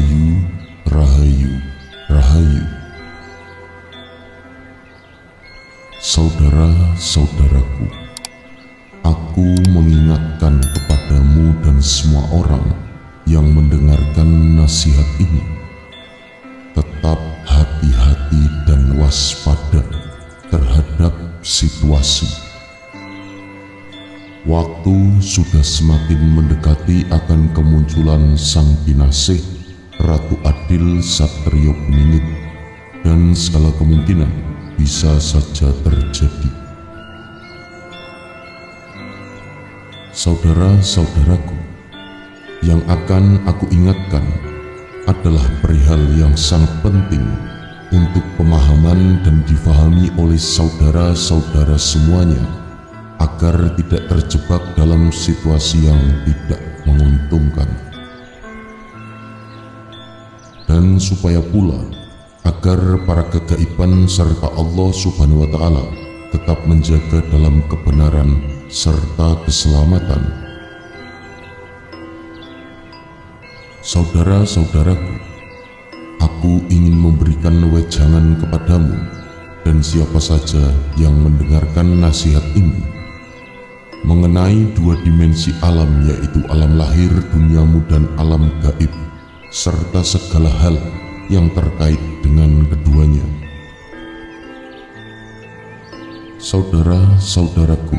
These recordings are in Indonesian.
Rahayu, Rahayu, Rahayu. Saudara-saudaraku, aku mengingatkan kepadamu dan semua orang yang mendengarkan nasihat ini, tetap hati-hati dan waspada terhadap situasi. Waktu sudah semakin mendekati akan kemunculan sang kinasih Ratu Adil Satrio Peningit, dan segala kemungkinan bisa saja terjadi. Saudara-saudaraku, yang akan aku ingatkan adalah perihal yang sangat penting untuk pemahaman dan difahami oleh saudara-saudara semuanya, agar tidak terjebak dalam situasi yang tidak menguntungkan. Dan supaya pula agar para kegaiban serta Allah Subhanahu wa Ta'ala tetap menjaga dalam kebenaran serta keselamatan. Saudara-saudaraku, aku ingin memberikan wejangan kepadamu dan siapa saja yang mendengarkan nasihat ini mengenai dua dimensi alam, yaitu alam lahir duniamu dan alam gaib, serta segala hal yang terkait dengan keduanya. Saudara-saudaraku,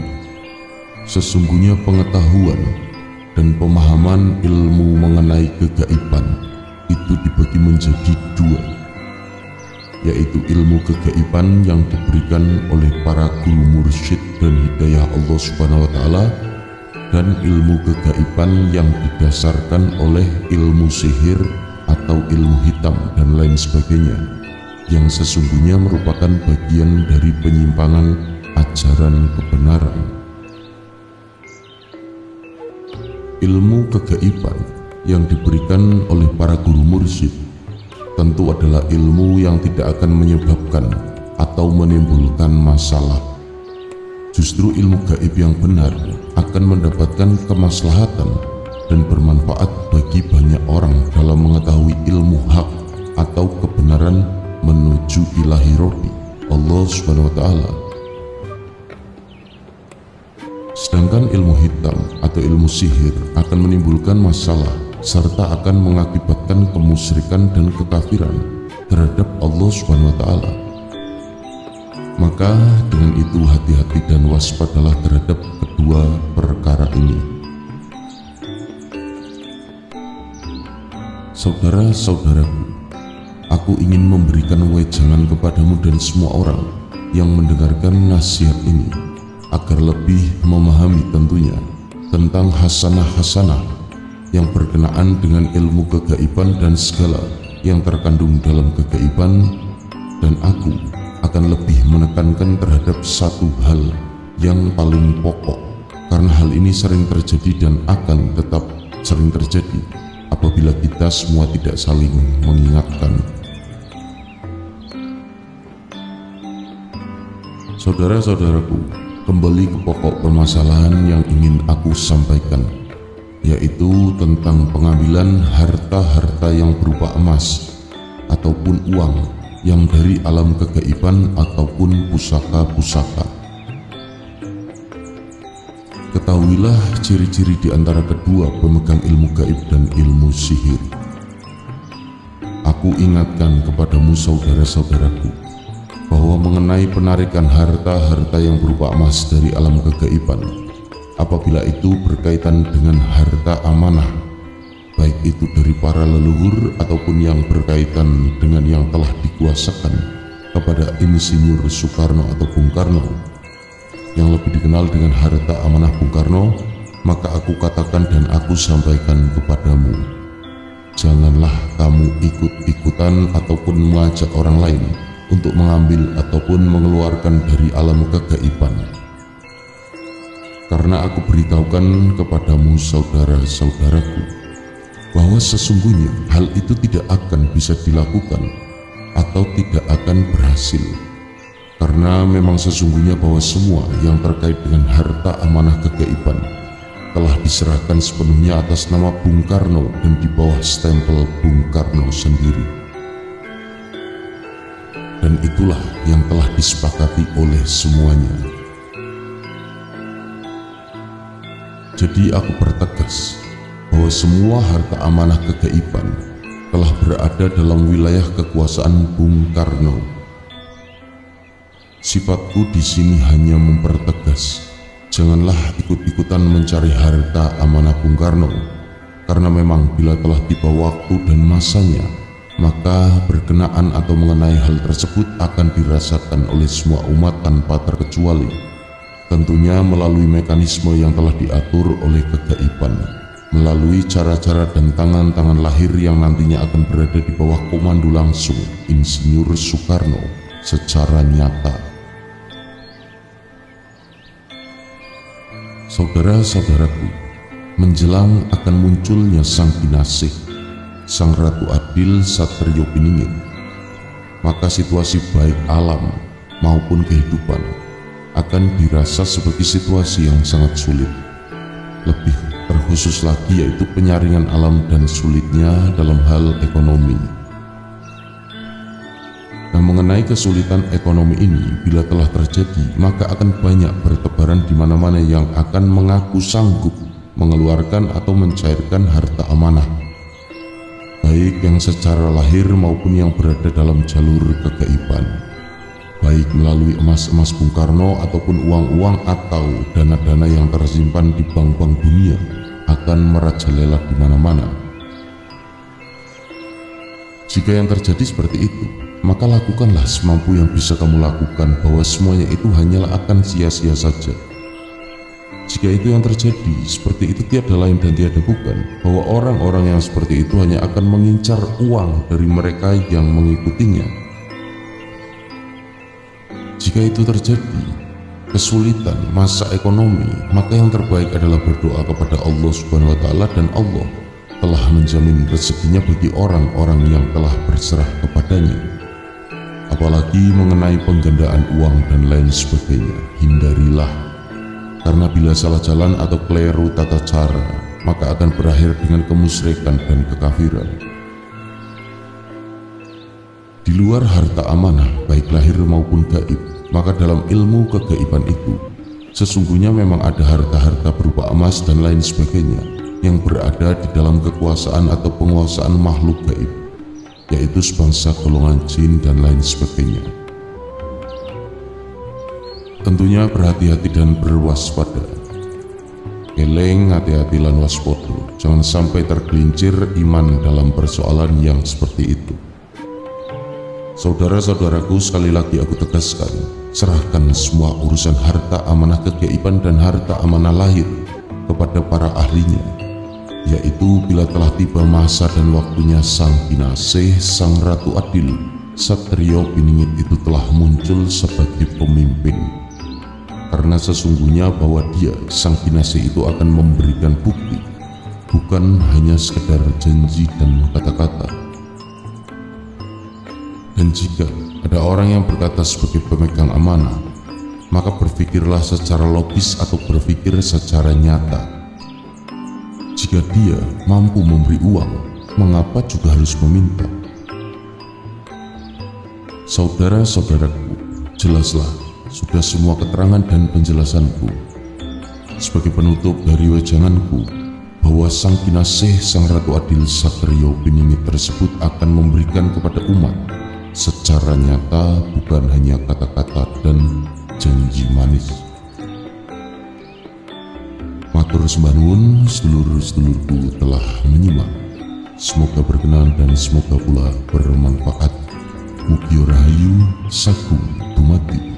sesungguhnya pengetahuan dan pemahaman ilmu mengenai kegaiban itu dibagi menjadi dua, yaitu ilmu kegaiban yang diberikan oleh para guru mursyid dan hidayah Allah Subhanahu wa Ta'ala, dan ilmu kegaiban yang didasarkan oleh ilmu sihir atau ilmu hitam dan lain sebagainya, yang sesungguhnya merupakan bagian dari penyimpangan ajaran kebenaran. Ilmu kegaiban yang diberikan oleh para guru mursyid tentu adalah ilmu yang tidak akan menyebabkan atau menimbulkan masalah. Justru ilmu gaib yang benar akan mendapatkan kemaslahatan dan bermanfaat bagi banyak orang dalam mengetahui ilmu hak atau kebenaran menuju ilahi Rabbi Allah Subhanahu wa Ta'ala. Sedangkan ilmu hitam atau ilmu sihir akan menimbulkan masalah serta akan mengakibatkan kemusyrikan dan kekafiran terhadap Allah Subhanahu wa Ta'ala. Maka dengan itu hati-hati dan waspadalah terhadap kedua perkara ini. Saudara-saudaraku, aku ingin memberikan wejangan kepadamu dan semua orang yang mendengarkan nasihat ini agar lebih memahami tentunya tentang hasanah-hasanah yang berkenaan dengan ilmu kegaiban dan segala yang terkandung dalam kegaiban, dan aku akan lebih menekankan terhadap satu hal yang paling pokok, karena hal ini sering terjadi dan akan tetap sering terjadi apabila kita semua tidak saling mengingatkan. Saudara-saudaraku, kembali ke pokok permasalahan yang ingin aku sampaikan, yaitu tentang pengambilan harta-harta yang berupa emas ataupun uang yang dari alam kegaiban ataupun pusaka-pusaka. Ketahuilah ciri-ciri di antara kedua pemegang ilmu gaib dan ilmu sihir. Aku ingatkan kepadamu saudara-saudaraku bahwa mengenai penarikan harta-harta yang berupa emas dari alam kegaiban, apabila itu berkaitan dengan harta amanah, baik itu dari para leluhur ataupun yang berkaitan dengan yang telah dikuasakan kepada Insinyur Soekarno atau Bung Karno, yang lebih dikenal dengan harta amanah Bung Karno, maka aku katakan dan aku sampaikan kepadamu, janganlah kamu ikut-ikutan ataupun mengajak orang lain untuk mengambil ataupun mengeluarkan dari alam kegaiban. Karena aku beritahukan kepadamu saudara-saudaraku bahwa sesungguhnya hal itu tidak akan bisa dilakukan atau tidak akan berhasil, karena memang sesungguhnya bahwa semua yang terkait dengan harta amanah kegaiban telah diserahkan sepenuhnya atas nama Bung Karno dan di bawah stempel Bung Karno sendiri. Dan itulah yang telah disepakati oleh semuanya. Jadi aku pertegas bahwa semua harta amanah kegaiban telah berada dalam wilayah kekuasaan Bung Karno. Sifatku di sini hanya mempertegas, janganlah ikut-ikutan mencari harta amanah Bung Karno, karena memang bila telah tiba waktu dan masanya, maka berkenaan atau mengenai hal tersebut akan dirasakan oleh semua umat tanpa terkecuali, tentunya melalui mekanisme yang telah diatur oleh kegaiban, melalui cara-cara dan tangan-tangan lahir yang nantinya akan berada di bawah komando langsung Insinyur Soekarno secara nyata. Saudara-saudaraku, menjelang akan munculnya Sang Kinasih, Sang Ratu Adil Satrio Piningit, maka situasi baik alam maupun kehidupan akan dirasa sebagai situasi yang sangat sulit. Lebih terkhusus lagi yaitu penyaringan alam dan sulitnya dalam hal ekonomi. Nah, mengenai kesulitan ekonomi ini, bila telah terjadi, maka akan banyak bertebaran di mana-mana yang akan mengaku sanggup mengeluarkan atau mencairkan harta amanah, baik yang secara lahir maupun yang berada dalam jalur kegaiban, baik melalui emas-emas Bung Karno ataupun uang-uang atau dana-dana yang tersimpan di bank-bank dunia akan merajalela di mana-mana. Jika yang terjadi seperti itu, maka lakukanlah semampu yang bisa kamu lakukan, bahwa semuanya itu hanyalah akan sia-sia saja. Jika itu yang terjadi, seperti itu tiada lain dan tiada bukan, bahwa orang-orang yang seperti itu hanya akan mengincar uang dari mereka yang mengikutinya. Jika itu terjadi, kesulitan, masa ekonomi, maka yang terbaik adalah berdoa kepada Allah Subhanahu wa Ta'ala, dan Allah telah menjamin rezekinya bagi orang-orang yang telah berserah kepadanya. Apalagi mengenai penggandaan uang dan lain sebagainya, hindarilah, karena bila salah jalan atau keliru tata cara, maka akan berakhir dengan kemusyrikan dan kekafiran. Di luar harta amanah, baik lahir maupun gaib, maka dalam ilmu kegaiban itu, sesungguhnya memang ada harta-harta berupa emas dan lain sebagainya yang berada di dalam kekuasaan atau penguasaan makhluk gaib, yaitu sebangsa golongan jin dan lain sebagainya. Tentunya berhati-hati dan berwaspada. Eleng, hati-hati lan waspada, jangan sampai tergelincir iman dalam persoalan yang seperti itu. Saudara-saudaraku, sekali lagi aku tegaskan, serahkan semua urusan harta amanah kegaiban dan harta amanah lahir kepada para ahlinya, yaitu bila telah tiba masa dan waktunya Sang Kinasih, Sang Ratu Adil Satrio Piningit itu telah muncul sebagai pemimpin. Karena sesungguhnya bahwa dia, Sang Kinasih itu akan memberikan bukti, bukan hanya sekedar janji dan kata-kata. Dan jika ada orang yang berkata sebagai pemegang amanah, maka berpikirlah secara logis atau berpikir secara nyata. Jika dia mampu memberi uang, mengapa juga harus meminta? Saudara-saudaraku, jelaslah sudah semua keterangan dan penjelasanku sebagai penutup dari wejanganku, bahwa Sang Kinasih, Sang Ratu Adil Satrio Piningit tersebut akan memberikan kepada umat secara nyata, bukan hanya kata-kata dan janji manis. Matur sembah nuwun, sedulur-sedulurku telah menyimak. Semoga berkenan dan semoga pula bermanfaat. Mugi rahayu, sagung dumadi.